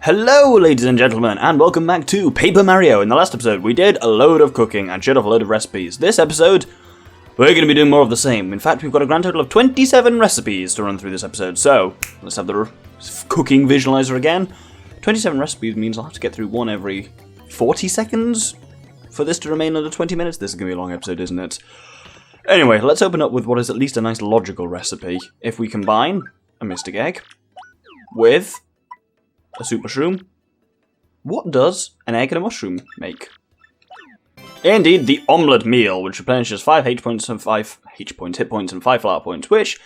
Hello, ladies and gentlemen, and welcome back to Paper Mario. In the last episode, we did a load of cooking and showed off a load of recipes. This episode, we're going to be doing more of the same. In fact, we've got a grand total of 27 recipes to run through this episode. So, let's have the cooking visualizer again. 27 recipes means I'll have to get through one every 40 seconds for this to remain under 20 minutes. This is going to be a long episode, isn't it? Anyway, let's open up with what is at least a nice logical recipe. If we combine a Mystic Egg with a soup mushroom, what does an egg and a mushroom make? Indeed, the omelette meal, which replenishes 5 hit points and 5 hit points and 5 flower points, which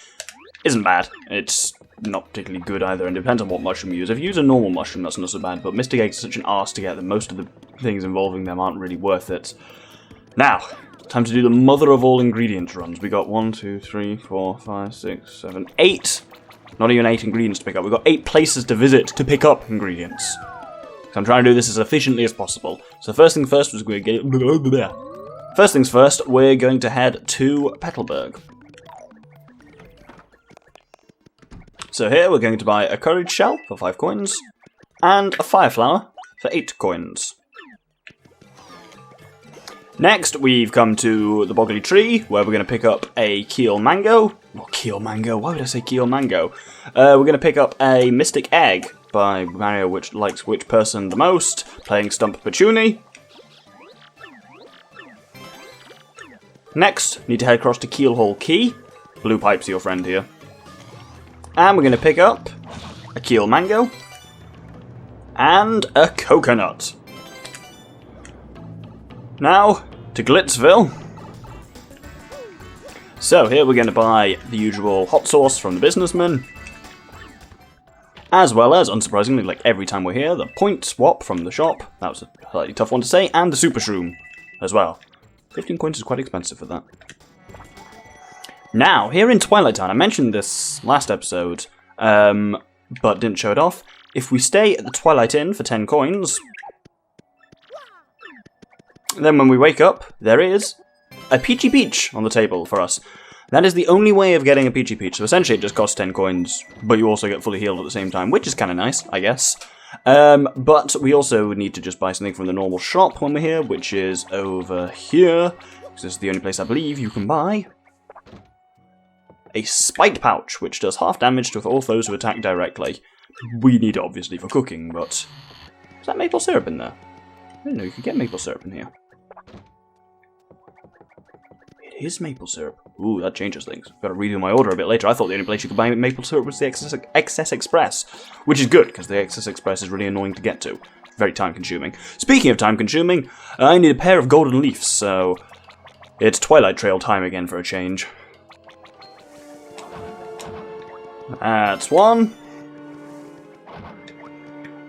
isn't bad. It's not particularly good either, and it depends on what mushroom you use. If you use a normal mushroom, that's not so bad, but Mystic Eggs are such an arse to get that most of the things involving them aren't really worth it. Now, time to do the mother of all ingredients runs. We got 1, 2, 3, 4, 5, 6, 7, 8. Not even 8 ingredients to pick up. We've got 8 places to visit to pick up ingredients. So I'm trying to do this as efficiently as possible. So first things first, we're going to head to Petalburg. So here we're going to buy a courage shell for 5 coins and a fire flower for 8 coins. Next, we've come to the Boggly Tree, where we're going to pick up a Keel Mango. Not Keel Mango, why would I say Keel Mango? We're going to pick up a Mystic Egg by Mario, which likes which person the most, playing Stump Pachuni. Next, need to head across to Keelhole Key. Blue Pipe's your friend here. And we're going to pick up a Keel Mango and a coconut. Now, to Glitzville. So here we're going to buy the usual hot sauce from the businessman, as well as, unsurprisingly, like every time we're here, the point swap from the shop. That was a slightly tough one to say, and the super shroom as well. 15 coins is quite expensive for that. Now, here in Twilight Town, I mentioned this last episode, but didn't show it off. If we stay at the Twilight Inn for 10 coins, then when we wake up, there is a Peachy Peach on the table for us. That is the only way of getting a Peachy Peach. So essentially it just costs 10 coins, but you also get fully healed at the same time, which is kind of nice, I guess. But we also need to just buy something from the normal shop when we're here, which is over here. This is the only place I believe you can buy a Spite Pouch, which does half damage to all foes who attack directly. We need it obviously for cooking, but is that maple syrup in there? I didn't know you could get maple syrup in here. It is maple syrup. Ooh, that changes things. Got to redo my order a bit later. I thought the only place you could buy maple syrup was the Excess Express, which is good, because the Excess Express is really annoying to get to. Very time-consuming. Speaking of time-consuming, I need a pair of golden leaves, so it's Twilight Trail time again for a change. That's 1.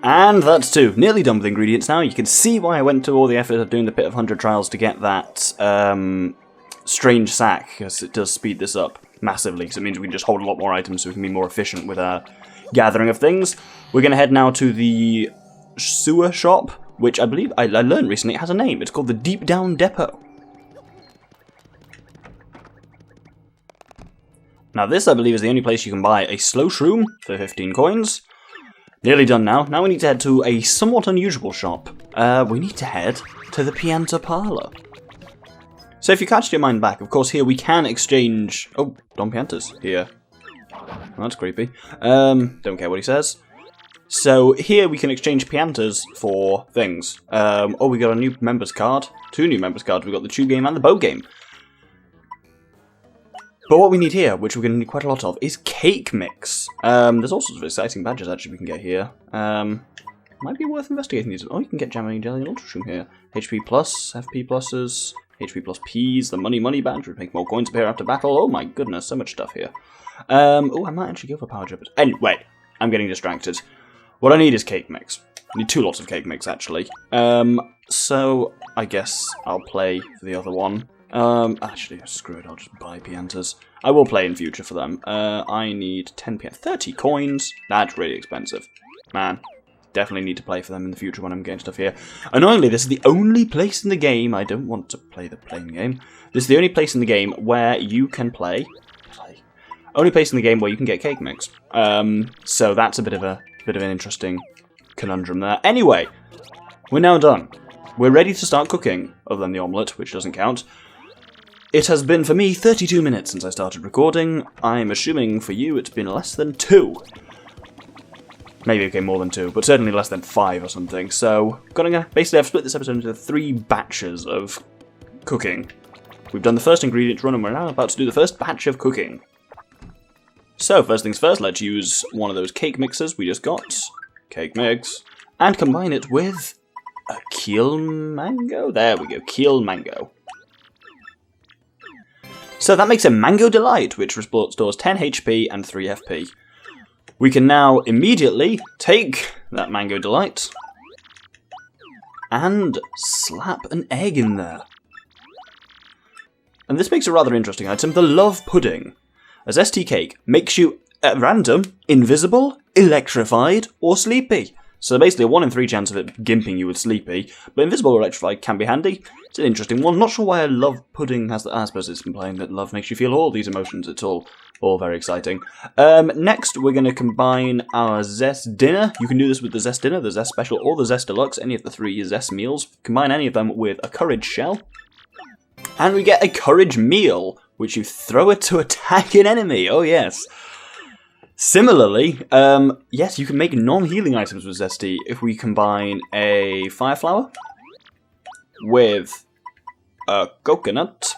And that's 2. Nearly done with ingredients now. You can see why I went to all the effort of doing the Pit of 100 Trials to get that strange sack, because it does speed this up massively, because it means we can just hold a lot more items so we can be more efficient with our gathering of things. We're going to head now to the sewer shop, which I believe I learned recently it has a name. It's called the Deep Down Depot. Now this, I believe, is the only place you can buy a slow shroom for 15 coins. Nearly done now. Now we need to head to a somewhat unusual shop. We need to head to the Pianta Parlor. So if you catch your mind back, of course here we can exchange... Oh, Don Pianta's here. Oh, that's creepy. Don't care what he says. So here we can exchange Piantas for things. Oh, we got a new members card. 2 new members cards. We got the Chew game and the Bow game. But what we need here, which we're going to need quite a lot of, is Cake Mix. There's all sorts of exciting badges actually we can get here. Might be worth investigating these. Oh, you can get Jammy Jelly and Ultra Shroom here. HP Plus, FP Pluses, HP Plus Ps, the Money badge, which make more coins appear after battle. Oh my goodness, so much stuff here. Oh, I might actually go for Power Drippers. Anyway, I'm getting distracted. What I need is Cake Mix. I need 2 lots of Cake Mix, actually. So, I guess I'll play for the other one. Actually, screw it, I'll just buy Piantas. I will play in future for them. I need 10 Piantas. 30 coins? That's really expensive. Man, definitely need to play for them in the future when I'm getting stuff here. Annoyingly, this is the only place in the game, I don't want to play the plain game, this is the only place in the game where you can play. Only place in the game where you can get Cake Mix. So that's a bit of an interesting conundrum there. Anyway, we're now done. We're ready to start cooking, other than the omelette, which doesn't count. It has been, for me, 32 minutes since I started recording. I'm assuming for you it's been less than 2. Maybe it came more than 2, but certainly less than 5 or something. So, basically I've split this episode into 3 batches of cooking. We've done the first ingredients run and we're now about to do the first batch of cooking. So, first things first, let's use one of those cake mixers we just got. Cake mix. And combine it with a Keel mango? There we go, Keel mango. So that makes a Mango Delight, which restores 10 HP and 3 FP. We can now immediately take that Mango Delight and slap an egg in there. And this makes a rather interesting item, the Love Pudding. A zesty cake makes you, at random, invisible, electrified, or sleepy. So basically a 1 in 3 chance of it gimping you with sleepy, but invisible or electrified can be handy. It's an interesting one. Not sure why a Love Pudding has that. I suppose it's implying that love makes you feel all these emotions. It's all very exciting. Next, we're going to combine our Zest Dinner. You can do this with the Zest Dinner, the Zest Special, or the Zest Deluxe, any of the 3 Zest meals. Combine any of them with a Courage Shell. And we get a Courage Meal, which you throw it to attack an enemy. Oh, yes. Similarly, yes, you can make non-healing items with Zesty if we combine a Fire Flower with a Coconut.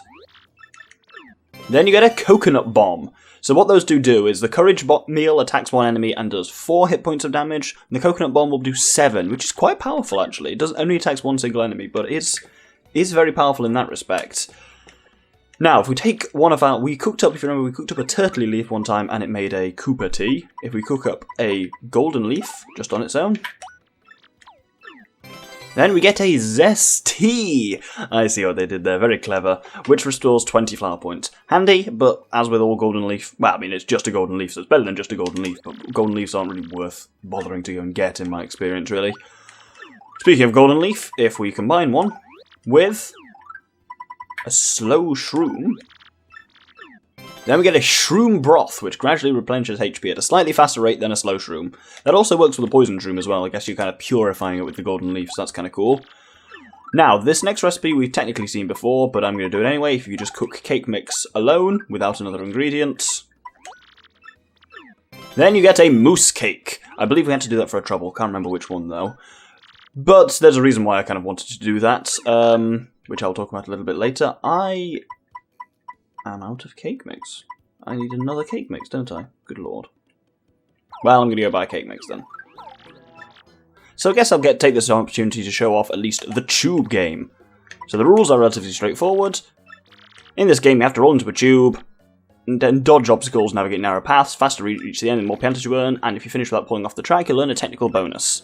Then you get a Coconut Bomb. So what those do is the Courage Meal attacks one enemy and does 4 hit points of damage, and the Coconut Bomb will do 7, which is quite powerful actually. It only attacks one single enemy, but is very powerful in that respect. Now, if we take one of our... we cooked up a Turtley Leaf one time and it made a Koopa Tea. If we cook up a Golden Leaf, just on its own, then we get a Zesty. I see what they did there, very clever, which restores 20 flower points. Handy, but as with all Golden Leaf, well, I mean, it's just a Golden Leaf, so it's better than just a Golden Leaf, but Golden Leaves aren't really worth bothering to go and get, in my experience, really. Speaking of Golden Leaf, if we combine one with a Slow Shroom, then we get a Shroom Broth, which gradually replenishes HP at a slightly faster rate than a Slow Shroom. That also works with a Poison Shroom as well. I guess you're kind of purifying it with the Golden Leaf, so that's kind of cool. Now, this next recipe we've technically seen before, but I'm going to do it anyway. If you just cook cake mix alone, without another ingredient, then you get a Mousse Cake. I believe we had to do that for a trouble. Can't remember which one, though. But there's a reason why I kind of wanted to do that, which I'll talk about a little bit later. I am out of cake mix. I need another cake mix, don't I? Good lord. Well, I'm going to go buy a cake mix then. So I guess I'll take this opportunity to show off at least the tube game. So the rules are relatively straightforward. In this game, you have to roll into a tube, and then dodge obstacles, navigate narrow paths, faster reach the end, and more piantas you earn, and if you finish without pulling off the track, you'll earn a technical bonus.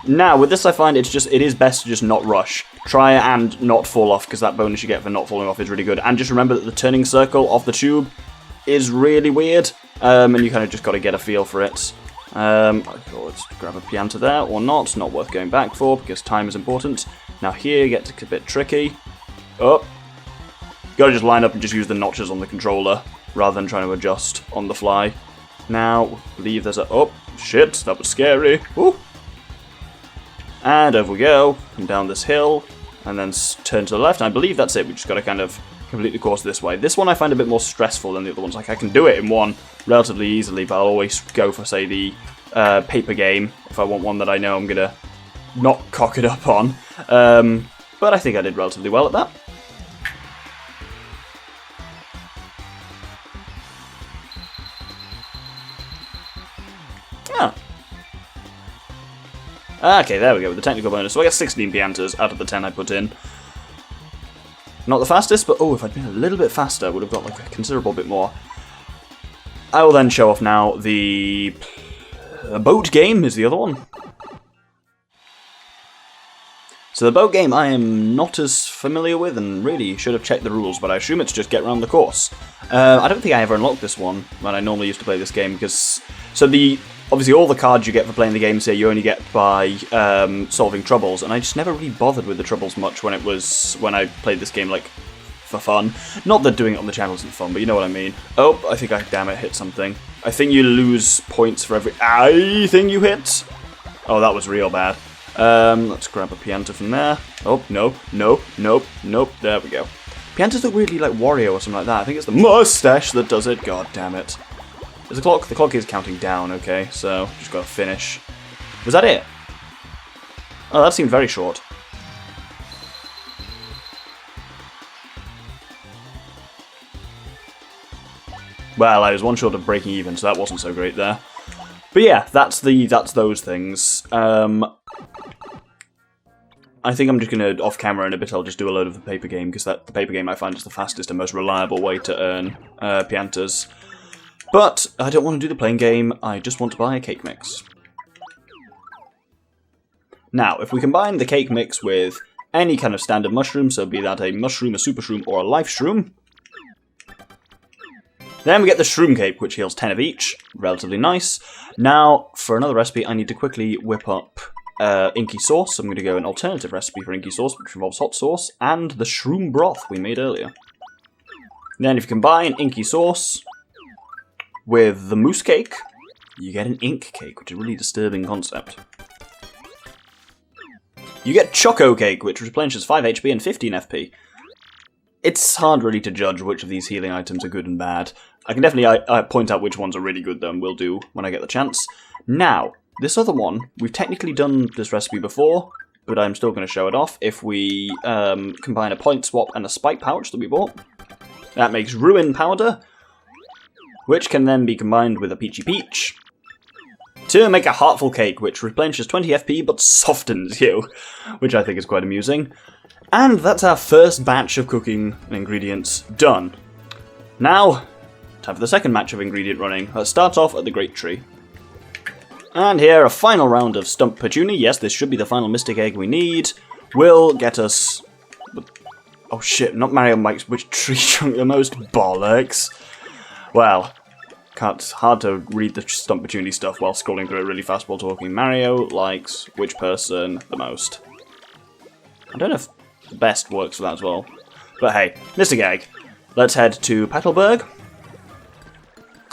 Now, with this I find it is best to just not rush. Try and not fall off, because that bonus you get for not falling off is really good. And just remember that the turning circle of the tube is really weird, and you kind of just got to get a feel for it. Let's grab a pianta there, or not worth going back for, because time is important. Now here, it gets a bit tricky. Oh, gotta just line up and just use the notches on the controller, rather than trying to adjust on the fly. Now, I believe there's a... oh, shit, that was scary. Ooh. And over we go, come down this hill, and then turn to the left, and I believe that's it. We just got to kind of complete the course this way. This one I find a bit more stressful than the other ones. Like, I can do it in one relatively easily, but I'll always go for, say, the paper game, if I want one that I know I'm going to not cock it up on. But I think I did relatively well at that. Okay, there we go, with the technical bonus. So I get 16 piantas out of the 10 I put in. Not the fastest, but if I'd been a little bit faster, I would have got like a considerable bit more. I will then show off now the boat game is the other one. So the boat game I am not as familiar with, and really should have checked the rules, but I assume it's just get around the course. I don't think I ever unlocked this one when I normally used to play this game, because... so the obviously all the cards you get for playing the games here you only get by solving troubles, and I just never really bothered with the troubles much when I played this game, like, for fun. Not that doing it on the channel isn't fun, but you know what I mean. Oh, I think I, damn it, hit something. I think you lose points for every thing you hit. Oh, that was real bad. Let's grab a Pianta from there. Oh, no, nope, there we go. Piantas look weirdly like Wario or something like that. I think it's the mustache that does it. God damn it. There's a clock. The clock is counting down, okay, so just gotta finish. Was that it? Oh, that seemed very short. Well, I was one short of breaking even, so that wasn't so great there. But yeah, that's those things. I think I'm just gonna, off camera in a bit, I'll just do a load of the paper game, because the paper game I find is the fastest and most reliable way to earn Piantas. But I don't want to do the playing game, I just want to buy a cake mix. Now, if we combine the cake mix with any kind of standard mushroom, so be that a mushroom, a super shroom, or a life shroom, then we get the shroom cake, which heals 10 of each. Relatively nice. Now, for another recipe, I need to quickly whip up Inky sauce. I'm going to go an alternative recipe for Inky sauce, which involves hot sauce, and the shroom broth we made earlier. Then if you combine Inky sauce with the mousse cake, you get an ink cake, which is a really disturbing concept. You get choco cake, which replenishes 5 HP and 15 FP. It's hard really to judge which of these healing items are good and bad. I can definitely point out which ones are really good, though, and will do when I get the chance. Now, this other one, we've technically done this recipe before, but I'm still going to show it off. If we combine a point swap and a spike pouch that we bought, that makes ruin powder, which can then be combined with a peachy peach to make a heartful cake, which replenishes 20 FP but softens you, which I think is quite amusing. And that's our first batch of cooking ingredients done. Now, time for the second batch of ingredient running. Let's start off at the Great Tree. And here, a final round of Stump Petuni. Yes, this should be the final Mystic Egg we need. Will get us... Oh shit, not Mario Mike's which tree trunk the most? Bollocks. Well, it's hard to read the Stump Petuni stuff while scrolling through it really fast while talking. Mario likes which person the most? I don't know if the best works for that as well. But hey, Mystic Egg. Let's head to Petalburg.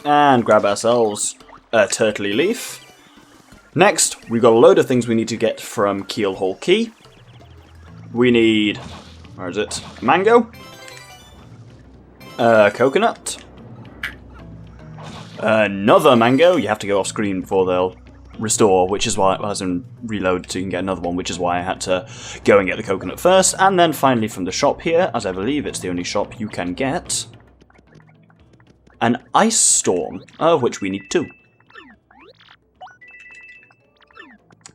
And grab ourselves a Turtley Leaf. Next, we've got a load of things we need to get from Keelhole Key. We need... where is it? Mango. Coconut. Another mango. You have to go off screen before they'll restore, which is why, as in reload so you can get another one, which is why I had to go and get the coconut first. And then finally from the shop here, as I believe it's the only shop you can get, an Ice Storm, of which we need 2.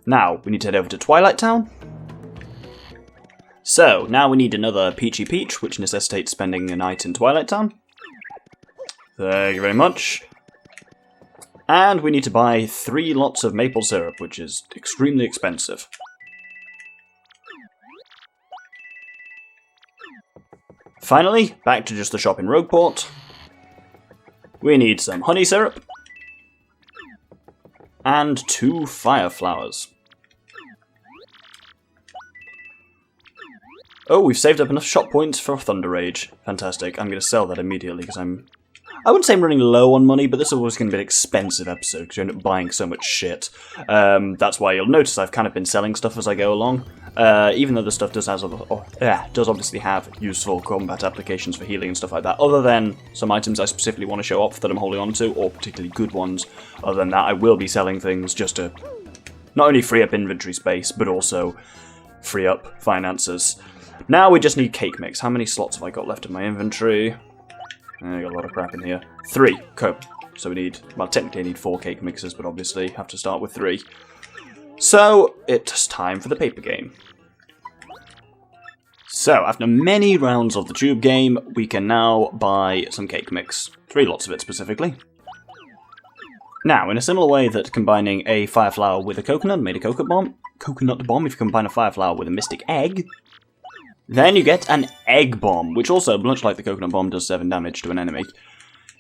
Now, we need to head over to Twilight Town. So, now we need another Peachy Peach, which necessitates spending a night in Twilight Town. Thank you very much. And we need to buy 3 lots of maple syrup, which is extremely expensive. Finally, back to just the shop in Rogueport. We need some honey syrup. And 2 fire flowers. Oh, we've saved up enough shop points for Thunder Rage. Fantastic. I'm going to sell that immediately because I wouldn't say I'm running low on money, but this is always going to be an expensive episode because you end up buying so much shit. That's why you'll notice I've kind of been selling stuff as I go along. Even though the stuff does obviously have useful combat applications for healing and stuff like that. Other than some items I specifically want to show off that I'm holding on to, or particularly good ones. Other than that, I will be selling things just to not only free up inventory space, but also free up finances. Now we just need cake mix. How many slots have I got left in my inventory? I got a lot of crap in here. 3. Cool. So we need, well, technically I need 4 cake mixes, but obviously have to start with 3. So it's time for the paper game. So after many rounds of the tube game, we can now buy some cake mix. 3 lots of it specifically. Now, in a similar way that combining a fire flower with a coconut made a coconut bomb, if you combine a fire flower with a mystic egg, then you get an egg bomb, which also, much like the coconut bomb, does 7 damage to an enemy.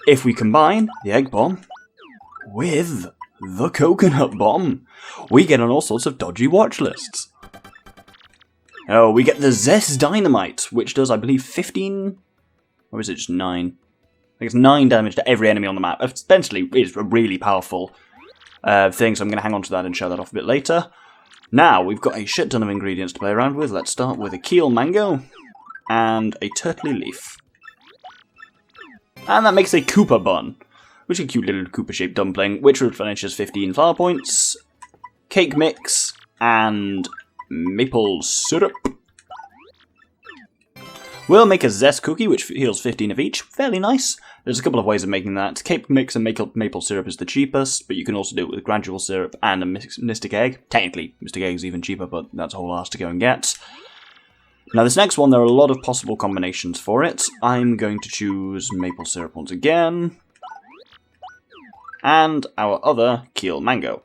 If we combine the egg bomb with the Coconut Bomb. We get on all sorts of dodgy watch lists. Oh, we get the Zest Dynamite, which does, I believe, 15... Or is it just 9? I think it's 9 damage to every enemy on the map. Essentially, it's a really powerful thing, so I'm going to hang on to that and show that off a bit later. Now, we've got a shit ton of ingredients to play around with. Let's start with a Keel Mango and a Turtley Leaf. And that makes a Koopa Bun, which is a cute little Koopa-shaped dumpling, which replenishes 15 flower points, cake mix, and maple syrup. We'll make a Zest Cookie, which heals 15 of each. Fairly nice. There's a couple of ways of making that. Cake mix and maple syrup is the cheapest, but you can also do it with gradual syrup and a Mystic Egg. Technically, Mystic Egg is even cheaper, but that's a whole arse to go and get. Now this next one, there are a lot of possible combinations for it. I'm going to choose maple syrup once again. And our other Keel Mango.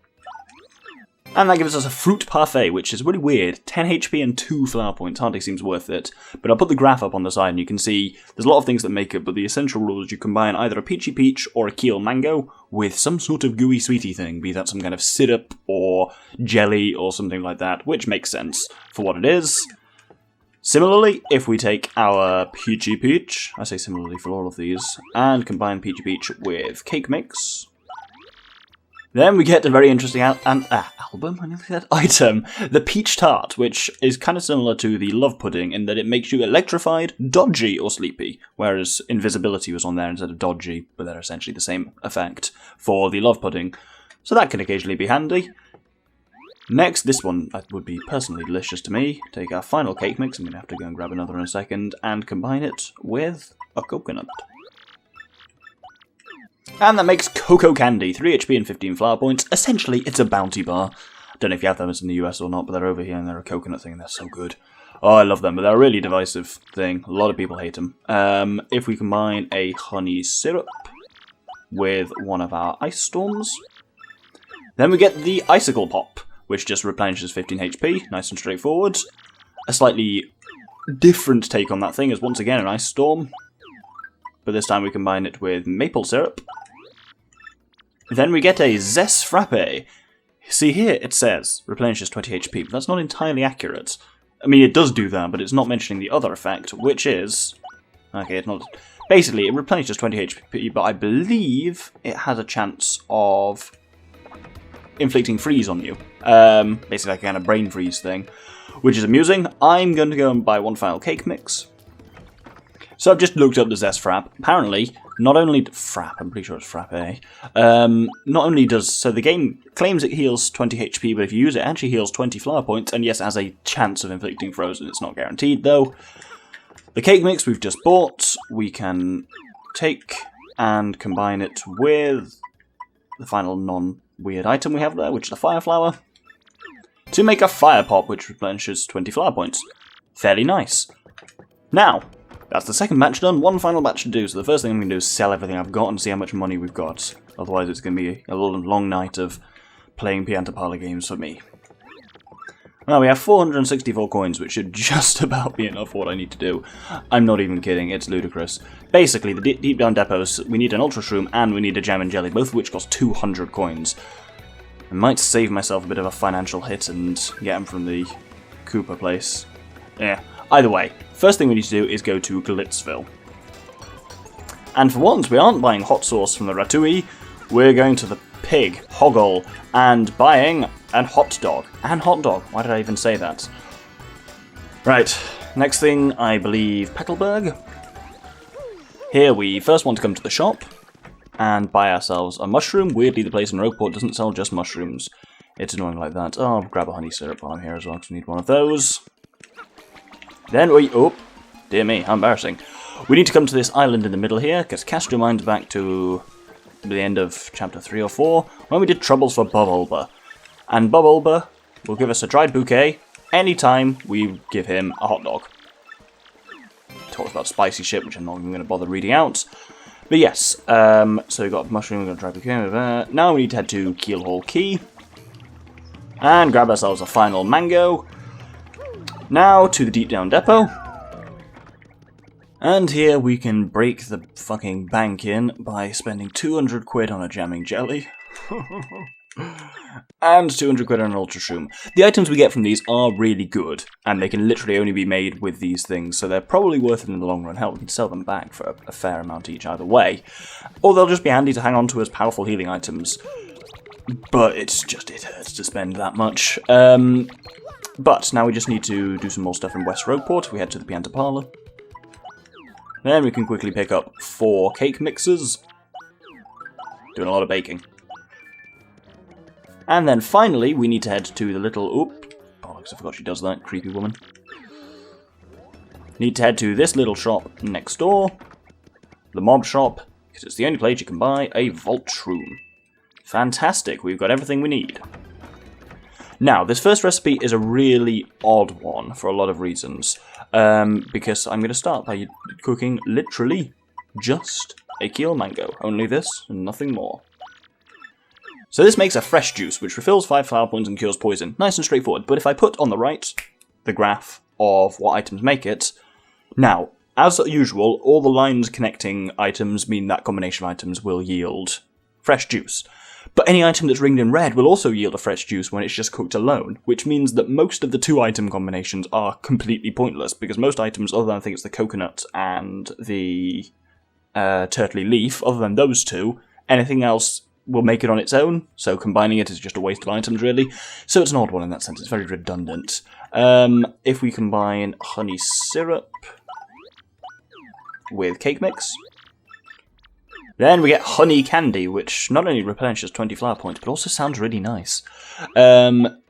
And that gives us a fruit parfait, which is really weird. 10 HP and 2 flower points hardly seems worth it. But I'll put the graph up on the side and you can see there's a lot of things that make it, but the essential rule is you combine either a Peachy Peach or a Keel Mango with some sort of gooey sweetie thing, be that some kind of syrup or jelly or something like that, which makes sense for what it is. Similarly, if we take our Peachy Peach, I say similarly for all of these, and combine Peachy Peach with Cake Mix, then we get a very interesting item, the Peach Tart, which is kind of similar to the Love Pudding in that it makes you electrified, dodgy, or sleepy, whereas invisibility was on there instead of dodgy, but they're essentially the same effect for the Love Pudding. So that can occasionally be handy. Next, this one would be personally delicious to me. Take our final cake mix, I'm going to have to go and grab another in a second, and combine it with a coconut. And that makes Cocoa Candy, 3 HP and 15 flower points. Essentially, it's a bounty bar. I don't know if you have them in the US or not, but they're over here and they're a coconut thing and they're so good. Oh, I love them, but they're a really divisive thing. A lot of people hate them. If we combine a honey syrup with one of our ice storms, then we get the Icicle Pop, which just replenishes 15 HP, nice and straightforward. A slightly different take on that thing is once again an ice storm, but this time we combine it with maple syrup. Then we get a Zest Frappe. See here it says replenishes 20 HP, but that's not entirely accurate. I mean, it does do that, but it's not mentioning the other effect, which is... Okay, it's not... Basically, it replenishes 20 HP, but I believe it has a chance of inflicting freeze on you. Basically like a kind of brain freeze thing, which is amusing. I'm going to go and buy one final cake mix. So I've just looked up the Zest Frappe. Apparently, not only... Frappe, I'm pretty sure it's Frappe. Not only does... So the game claims it heals 20 HP, but if you use it, it actually heals 20 flower points. And yes, it has a chance of inflicting frozen. It's not guaranteed, though. The cake mix we've just bought, we can take and combine it with the final non-weird item we have there, which is the Fire Flower, to make a Fire Pop, which replenishes 20 flower points. Fairly nice. Now... That's the second batch done, one final batch to do, so the first thing I'm going to do is sell everything I've got and see how much money we've got. Otherwise it's going to be a long night of playing Pianta Parlor games for me. Well, we have 464 coins, which should just about be enough for what I need to do. I'm not even kidding, it's ludicrous. Basically, the Deep Down Depots, we need an Ultra Shroom and we need a Jam and Jelly, both of which cost 200 coins. I might save myself a bit of a financial hit and get them from the Koopa place. Yeah. Either way, first thing we need to do is go to Glitzville. And for once, we aren't buying hot sauce from the Ratatouille, we're going to the Pig, Hoggle, and buying a hot dog. And hot dog, why did I even say that? Right, next thing, I believe Petalburg. Here we first want to come to the shop and buy ourselves a mushroom. Weirdly, the place in Rogueport doesn't sell just mushrooms. It's annoying like that. Oh, I'll grab a honey syrup while I'm here as well, because we need one of those. Then we... Oh, dear me, how embarrassing. We need to come to this island in the middle here, because cast your mind back to the end of chapter 3 or 4, when we did Troubles for Bubulba. And Bubulba will give us a dried bouquet anytime we give him a hot dog. Talks about spicy shit, which I'm not even going to bother reading out. But yes, so we've got mushroom, we've got dried bouquet. Now we need to head to Keelhall Key and grab ourselves a final mango. Now to the Deep Down Depot. And here we can break the fucking bank in by spending 200 quid on a jamming jelly. And 200 quid on an Ultra Shroom. The items we get from these are really good, and they can literally only be made with these things, so they're probably worth it in the long run. Hell, we can sell them back for a fair amount each either way. Or they'll just be handy to hang on to as powerful healing items. But it hurts to spend that much. But now we just need to do some more stuff in West Rogueport. We head to the Pianta Parlour. Then we can quickly pick up 4 cake mixes. Doing a lot of baking. And then finally, we need to head to the little... Oop! Bollocks, I forgot she does that, creepy woman. Need to head to this little shop next door. The mob shop, because it's the only place you can buy a Vault Shroom. Fantastic, we've got everything we need. Now, this first recipe is a really odd one for a lot of reasons. Because I'm going to start by cooking literally just a Keel Mango. Only this and nothing more. So this makes a fresh juice, which refills 5 flower points and cures poison. Nice and straightforward, but if I put on the right the graph of what items make it, now, as usual, all the lines connecting items mean that combination of items will yield fresh juice. But any item that's ringed in red will also yield a fresh juice when it's just cooked alone, which means that most of the 2 item combinations are completely pointless, because most items, other than I think it's the coconut and the turtley leaf, other than those 2, anything else will make it on its own, so combining it is just a waste of items, really. So it's an odd one in that sense, it's very redundant. If we combine honey syrup with cake mix, then we get honey candy, which not only replenishes 20 flower points, but also sounds really nice.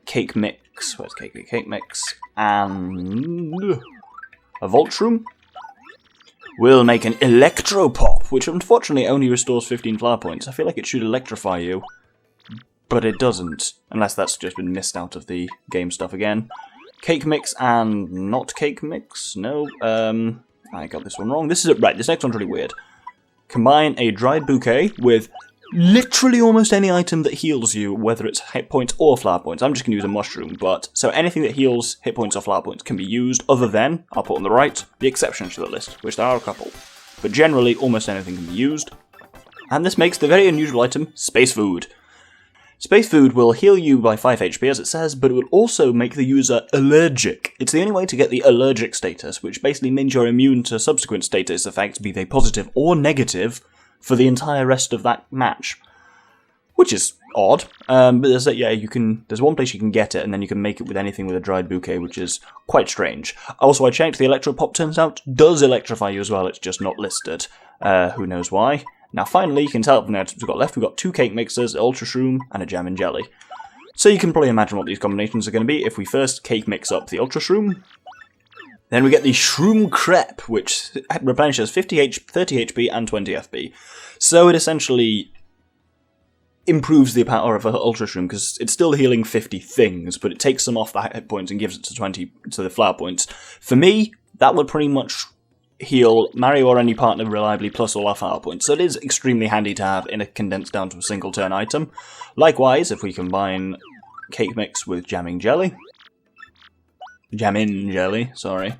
Cake mix, where's cake mix, and a Vault Shroom. We'll make an Electro Pop, which unfortunately only restores 15 flower points. I feel like it should electrify you, but it doesn't, unless that's just been missed out of the game stuff again. Cake mix and not cake mix? No, I got this one wrong. This is it, right, this next one's really weird. Combine a dried bouquet with literally almost any item that heals you, whether it's hit points or flower points. I'm just going to use a mushroom, but so anything that heals hit points or flower points can be used, other than, I'll put on the right, the exceptions to the list, which there are a couple. But generally, almost anything can be used. And this makes the very unusual item, Space Food. Space Food will heal you by 5 HP, as it says, but it will also make the user allergic. It's the only way to get the allergic status, which basically means you're immune to subsequent status effects, be they positive or negative, for the entire rest of that match, which is odd. But there's there's one place you can get it, and then you can make it with anything with a dried bouquet, which is quite strange. Also, I checked, the Electro Pop turns out does electrify you as well. It's just not listed. Who knows why? Now, finally, you can tell from the items we've got left. We've got 2 cake mixers, Ultra Shroom, and a Jam and Jelly. So you can probably imagine what these combinations are going to be. If we first cake mix up the Ultra Shroom, then we get the Shroom Crepe, which replenishes 30 HP and 20 FP. So it essentially improves the power of an Ultra Shroom, because it's still healing 50 things, but it takes some off the hit points and gives it to 20 to the flower points. For me, that would pretty much heal Mario or any partner reliably plus all our flower points, so it is extremely handy to have in a condensed down to a single turn item. Likewise, if we combine cake mix with Jamin Jelly, sorry.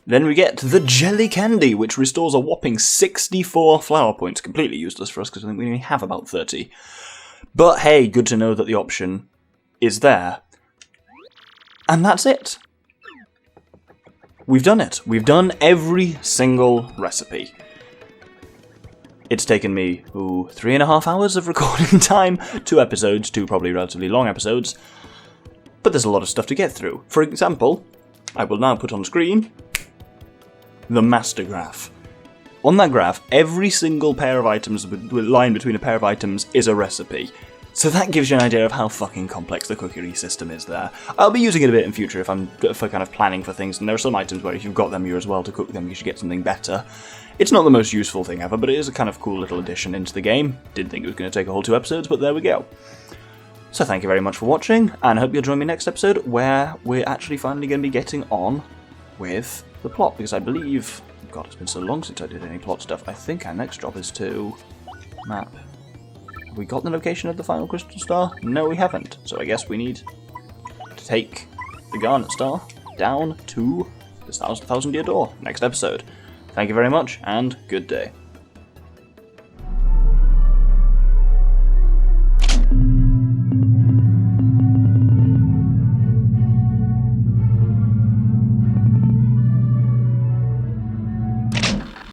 Then we get the Jelly Candy, which restores a whopping 64 flower points. Completely useless for us, because I think we only have about 30. But hey, good to know that the option is there. And that's it. We've done it. We've done every single recipe. It's taken me, 3.5 hours of recording time. 2 episodes, 2 probably relatively long episodes. But there's a lot of stuff to get through. For example, I will now put on screen the master graph. On that graph, every single pair of items, the line between a pair of items, is a recipe. So that gives you an idea of how fucking complex the cookery system is there. I'll be using it a bit in future if I'm for kind of planning for things, and there are some items where if you've got them, you as well to cook them, you should get something better. It's not the most useful thing ever, but it is a kind of cool little addition into the game. Didn't think it was going to take a whole 2 episodes, but there we go. So thank you very much for watching, and I hope you'll join me next episode, where we're actually finally going to be getting on with the plot, because I believe... God, it's been so long since I did any plot stuff. I think our next job is to map. Have we got the location of the final crystal star? No, we haven't. So I guess we need to take the Garnet Star down to the Thousand Year Door next episode. Thank you very much, and good day.